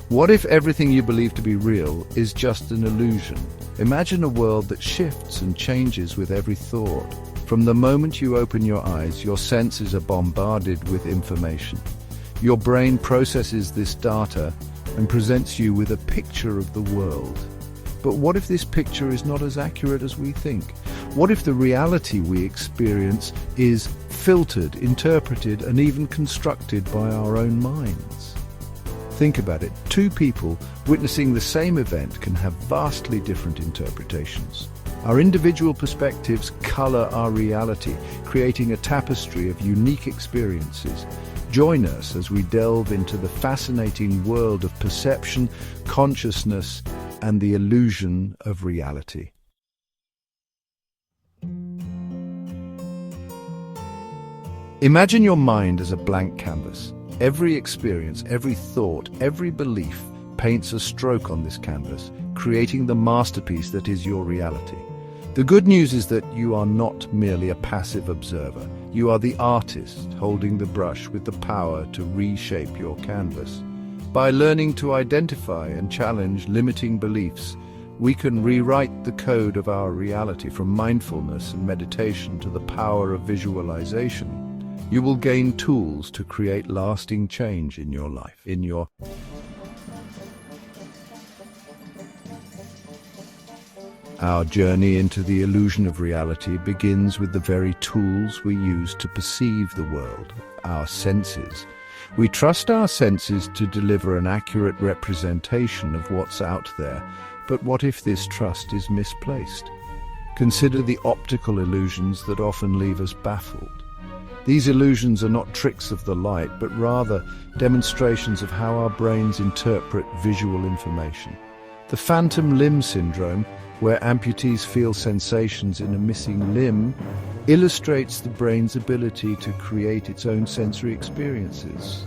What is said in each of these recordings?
What if everything you believe to be real is just an illusion? Imagine a world that shifts and changes with every thought. From the moment you open your eyes, your senses are bombarded with information. Your brain processes this data and presents you with a picture of the world. But what if this picture is not as accurate as we think? What if the reality we experience is filtered, interpreted, and even constructed by our own minds? Think about it. Two people witnessing the same event can have vastly different interpretations. Our individual perspectives color our reality, creating a tapestry of unique experiences. Join us as we delve into the fascinating world of perception, consciousness, and the illusion of reality. Imagine your mind as a blank canvas. Every experience, every thought, every belief paints a stroke on this canvas, creating the masterpiece that is your reality. The good news is that you are not merely a passive observer. You are the artist holding the brush with the power to reshape your canvas. By learning to identify and challenge limiting beliefs, we can rewrite the code of our reality. From mindfulness and meditation to the power of visualization, you will gain tools to create lasting change in your life, Our journey into the illusion of reality begins with the very tools we use to perceive the world, our senses. We trust our senses to deliver an accurate representation of what's out there, but what if this trust is misplaced? Consider the optical illusions that often leave us baffled. These illusions are not tricks of the light, but rather demonstrations of how our brains interpret visual information. The phantom limb syndrome, where amputees feel sensations in a missing limb, illustrates the brain's ability to create its own sensory experiences.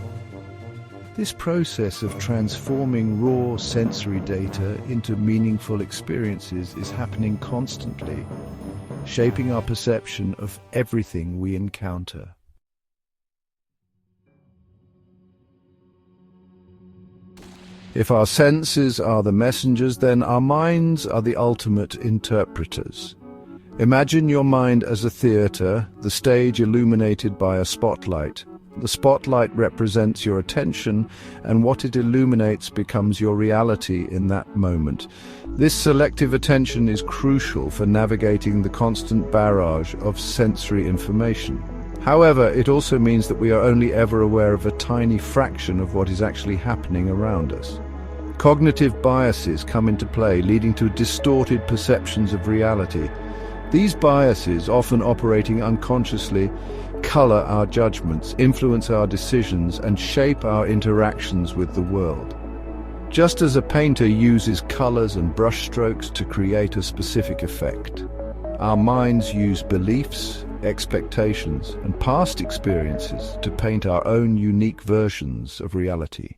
This process of transforming raw sensory data into meaningful experiences is happening constantly, shaping our perception of everything we encounter. If our senses are the messengers, then our minds are the ultimate interpreters. Imagine your mind as a theater, the stage illuminated by a spotlight. The spotlight represents your attention, and what it illuminates becomes your reality in that moment. This selective attention is crucial for navigating the constant barrage of sensory information. However, it also means that we are only ever aware of a tiny fraction of what is actually happening around us. Cognitive biases come into play, leading to distorted perceptions of reality. These biases, often operating unconsciously, color our judgments, influence our decisions, and shape our interactions with the world. Just as a painter uses colors and brushstrokes to create a specific effect, our minds use beliefs, expectations, and past experiences to paint our own unique versions of reality.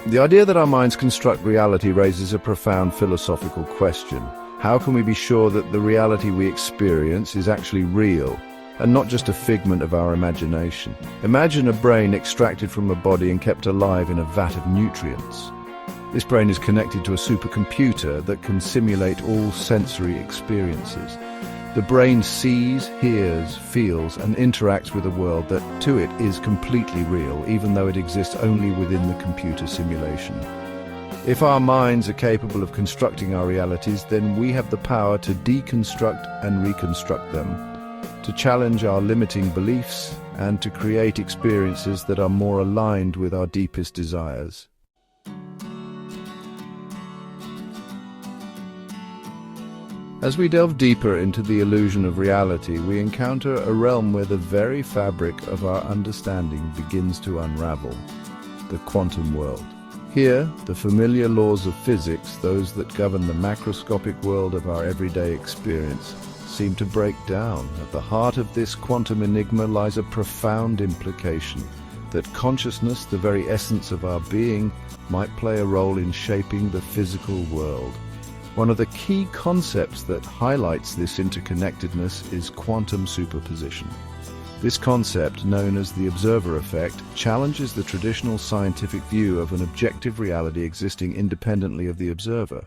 The idea that our minds construct reality raises a profound philosophical question. How can we be sure that the reality we experience is actually real and not just a figment of our imagination? Imagine a brain extracted from a body and kept alive in a vat of nutrients. This brain is connected to a supercomputer that can simulate all sensory experiences. The brain sees, hears, feels, and interacts with a world that, to it, is completely real, even though it exists only within the computer simulation. If our minds are capable of constructing our realities, then we have the power to deconstruct and reconstruct them, to challenge our limiting beliefs, and to create experiences that are more aligned with our deepest desires. As we delve deeper into the illusion of reality, we encounter a realm where the very fabric of our understanding begins to unravel, the quantum world. Here, the familiar laws of physics, those that govern the macroscopic world of our everyday experience, seem to break down. At the heart of this quantum enigma lies a profound implication that consciousness, the very essence of our being, might play a role in shaping the physical world. One of the key concepts that highlights this interconnectedness is quantum superposition. This concept, known as the observer effect, challenges the traditional scientific view of an objective reality existing independently of the observer.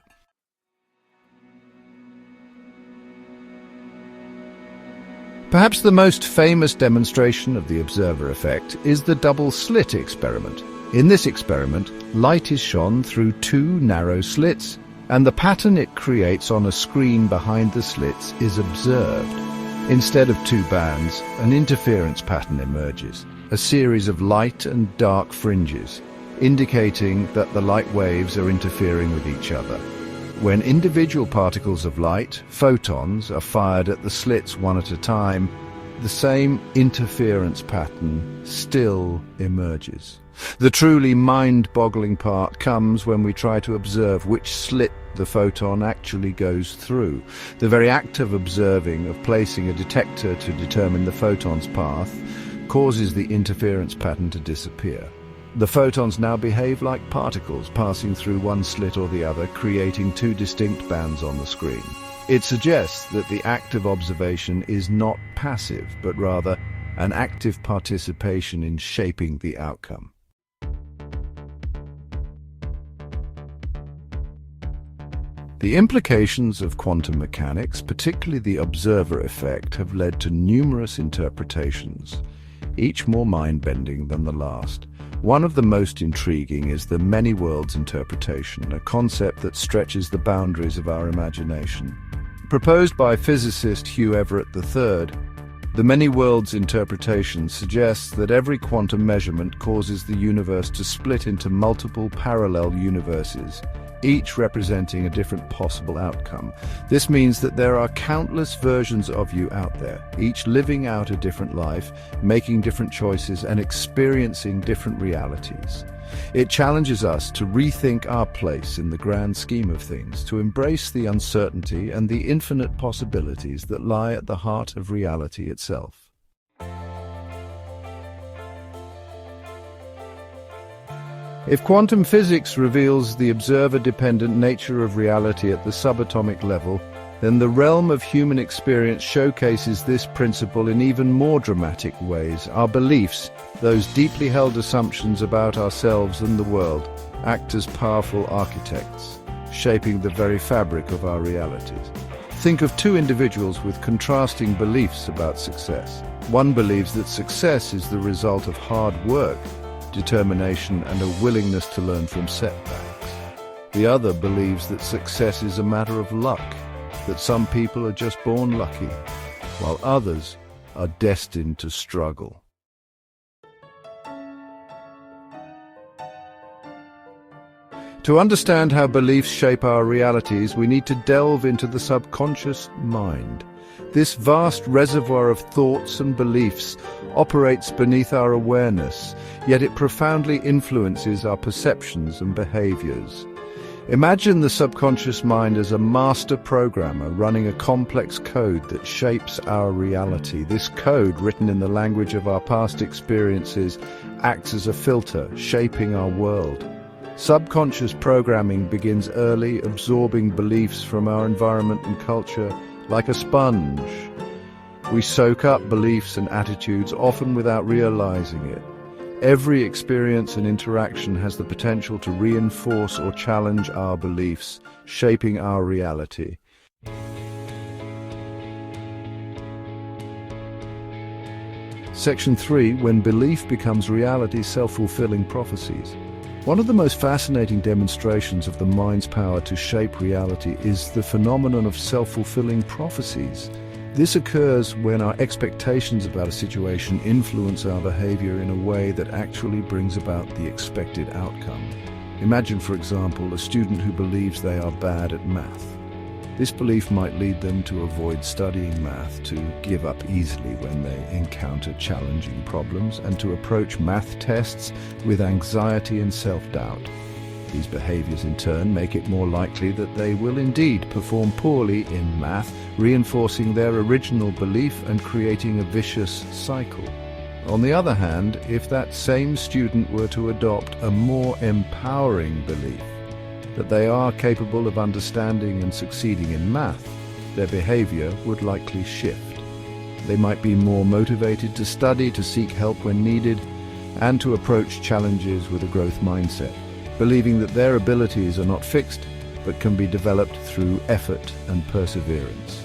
Perhaps the most famous demonstration of the observer effect is the double slit experiment. In this experiment, light is shone through two narrow slits, and the pattern it creates on a screen behind the slits is observed. Instead of two bands, an interference pattern emerges, a series of light and dark fringes, indicating that the light waves are interfering with each other. When individual particles of light, photons, are fired at the slits one at a time, the same interference pattern still emerges. The truly mind-boggling part comes when we try to observe which slit the photon actually goes through. The very act of observing, of placing a detector to determine the photon's path, causes the interference pattern to disappear. The photons now behave like particles passing through one slit or the other, creating two distinct bands on the screen. It suggests that the act of observation is not passive, but rather an active participation in shaping the outcome. The implications of quantum mechanics, particularly the observer effect, have led to numerous interpretations, each more mind-bending than the last. One of the most intriguing is the many worlds interpretation, a concept that stretches the boundaries of our imagination. Proposed by physicist Hugh Everett III, the many worlds interpretation suggests that every quantum measurement causes the universe to split into multiple parallel universes, each representing a different possible outcome. This means that there are countless versions of you out there, each living out a different life, making different choices, and experiencing different realities. It challenges us to rethink our place in the grand scheme of things, to embrace the uncertainty and the infinite possibilities that lie at the heart of reality itself. If quantum physics reveals the observer-dependent nature of reality at the subatomic level, then the realm of human experience showcases this principle in even more dramatic ways. Our beliefs, those deeply held assumptions about ourselves and the world, act as powerful architects, shaping the very fabric of our realities. Think of two individuals with contrasting beliefs about success. One believes that success is the result of hard work, determination, and a willingness to learn from setbacks. The other believes that success is a matter of luck, that some people are just born lucky, while others are destined to struggle. To understand how beliefs shape our realities, we need to delve into the subconscious mind. This vast reservoir of thoughts and beliefs operates beneath our awareness, yet it profoundly influences our perceptions and behaviors. Imagine the subconscious mind as a master programmer running a complex code that shapes our reality. This code, written in the language of our past experiences, acts as a filter, shaping our world. Subconscious programming begins early, absorbing beliefs from our environment and culture like a sponge. We soak up beliefs and attitudes, often without realizing it. Every experience and interaction has the potential to reinforce or challenge our beliefs, shaping our reality. Section 3. When belief becomes reality, self-fulfilling prophecies. One of the most fascinating demonstrations of the mind's power to shape reality is the phenomenon of self-fulfilling prophecies. This occurs when our expectations about a situation influence our behavior in a way that actually brings about the expected outcome. Imagine, for example, a student who believes they are bad at math. This belief might lead them to avoid studying math, to give up easily when they encounter challenging problems, and to approach math tests with anxiety and self-doubt. These behaviors in turn make it more likely that they will indeed perform poorly in math, reinforcing their original belief and creating a vicious cycle. On the other hand, if that same student were to adopt a more empowering belief, that they are capable of understanding and succeeding in math, their behavior would likely shift. They might be more motivated to study, to seek help when needed, and to approach challenges with a growth mindset, believing that their abilities are not fixed, but can be developed through effort and perseverance.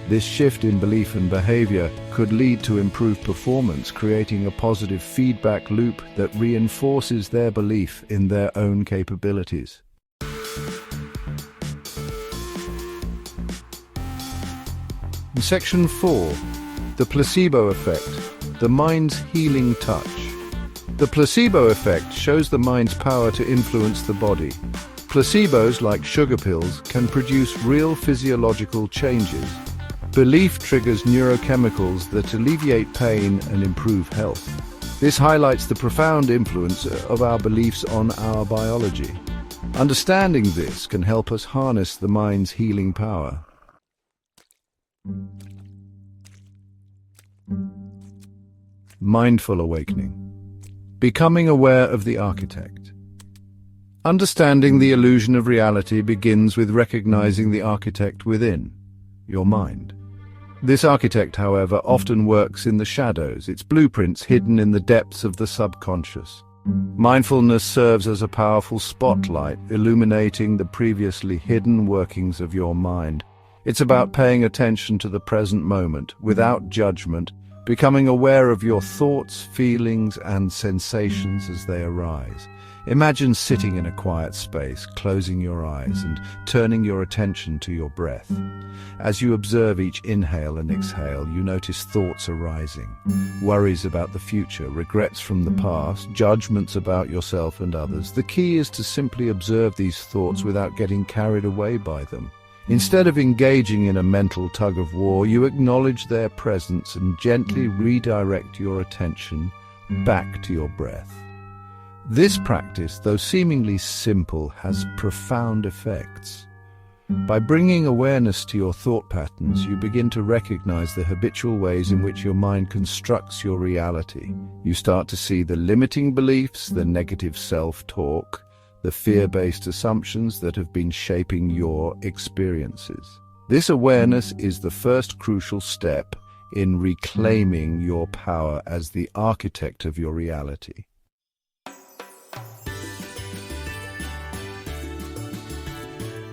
This shift in belief and behavior could lead to improved performance, creating a positive feedback loop that reinforces their belief in their own capabilities. In Section 4, the placebo effect, the mind's healing touch. The placebo effect shows the mind's power to influence the body. Placebos, like sugar pills, can produce real physiological changes. Belief triggers neurochemicals that alleviate pain and improve health. This highlights the profound influence of our beliefs on our biology. Understanding this can help us harness the mind's healing power. Mindful awakening. Becoming aware of the architect. Understanding the illusion of reality begins with recognizing the architect within, your mind. This architect, however, often works in the shadows, its blueprints hidden in the depths of the subconscious. Mindfulness serves as a powerful spotlight, illuminating the previously hidden workings of your mind. It's about paying attention to the present moment, without judgment, becoming aware of your thoughts, feelings, and sensations as they arise. Imagine sitting in a quiet space, closing your eyes and turning your attention to your breath. As you observe each inhale and exhale, you notice thoughts arising, worries about the future, regrets from the past, judgments about yourself and others. The key is to simply observe these thoughts without getting carried away by them. Instead of engaging in a mental tug-of-war, you acknowledge their presence and gently redirect your attention back to your breath. This practice, though seemingly simple, has profound effects. By bringing awareness to your thought patterns, you begin to recognize the habitual ways in which your mind constructs your reality. You start to see the limiting beliefs, the negative self-talk, the fear-based assumptions that have been shaping your experiences. This awareness is the first crucial step in reclaiming your power as the architect of your reality.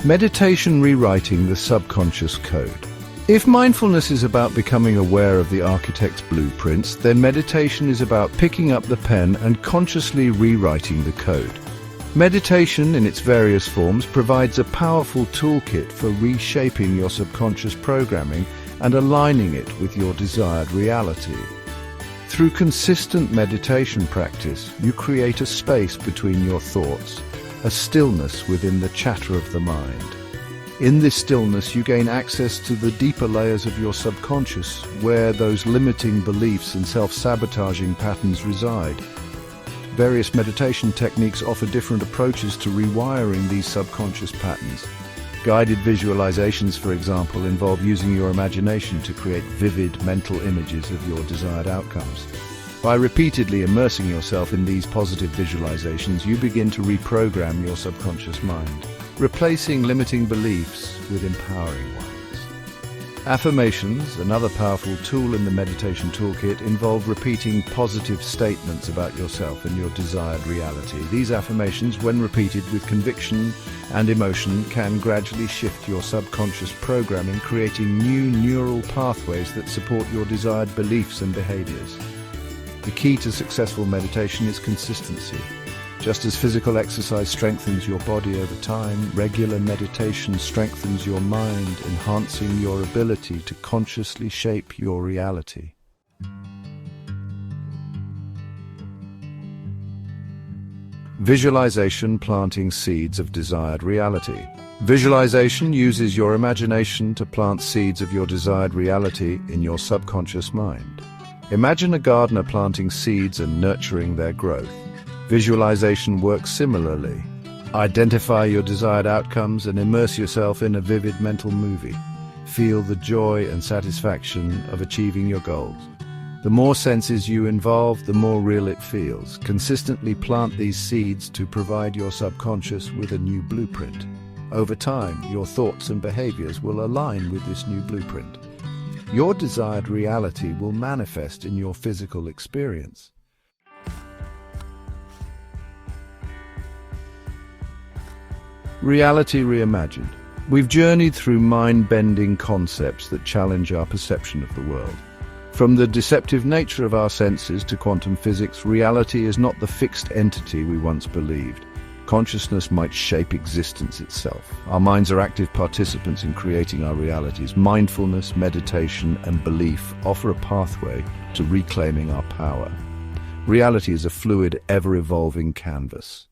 Meditation rewriting the subconscious code. If mindfulness is about becoming aware of the architect's blueprints, then meditation is about picking up the pen and consciously rewriting the code. Meditation, in its various forms, provides a powerful toolkit for reshaping your subconscious programming and aligning it with your desired reality. Through consistent meditation practice, you create a space between your thoughts, a stillness within the chatter of the mind. In this stillness, you gain access to the deeper layers of your subconscious, where those limiting beliefs and self-sabotaging patterns reside. Various meditation techniques offer different approaches to rewiring these subconscious patterns. Guided visualizations, for example, involve using your imagination to create vivid mental images of your desired outcomes. By repeatedly immersing yourself in these positive visualizations, you begin to reprogram your subconscious mind, replacing limiting beliefs with empowering ones. Affirmations, another powerful tool in the meditation toolkit, involve repeating positive statements about yourself and your desired reality. These affirmations, when repeated with conviction and emotion, can gradually shift your subconscious programming, creating new neural pathways that support your desired beliefs and behaviors. The key to successful meditation is consistency. Just as physical exercise strengthens your body over time, regular meditation strengthens your mind, enhancing your ability to consciously shape your reality. Visualization planting seeds of desired reality. Visualization uses your imagination to plant seeds of your desired reality in your subconscious mind. Imagine a gardener planting seeds and nurturing their growth. Visualization works similarly. Identify your desired outcomes and immerse yourself in a vivid mental movie. Feel the joy and satisfaction of achieving your goals. The more senses you involve, the more real it feels. Consistently plant these seeds to provide your subconscious with a new blueprint. Over time, your thoughts and behaviors will align with this new blueprint. your desired reality will manifest in your physical experience. Reality Reimagined. We've journeyed through mind-bending concepts that challenge our perception of the world. From the deceptive nature of our senses to quantum physics, reality is not the fixed entity we once believed. Consciousness might shape existence itself. Our minds are active participants in creating our realities. Mindfulness, meditation, and belief offer a pathway to reclaiming our power. Reality is a fluid, ever-evolving canvas.